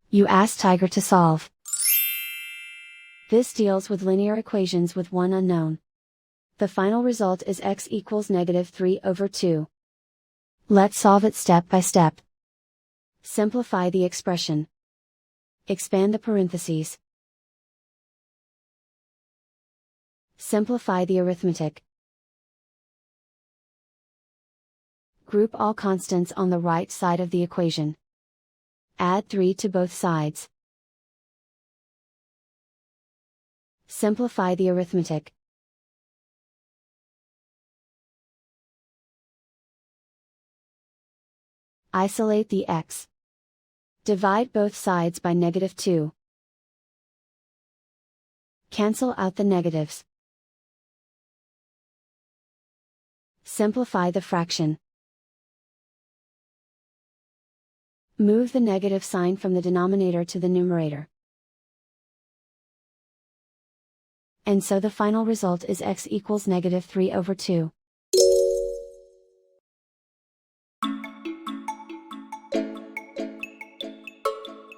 You ask Tiger to solve. This deals with linear equations with one unknown. The final result is x equals -3/2. Let's solve it step by step. Simplify the expression. Expand the parentheses. Simplify the arithmetic. Group all constants on the right side of the equation. Add 3 to both sides. Simplify the arithmetic. Isolate the x. Divide both sides by -2. Cancel out the negatives. Simplify the fraction. Move the negative sign from the denominator to the numerator. And so the final result is x equals -3/2.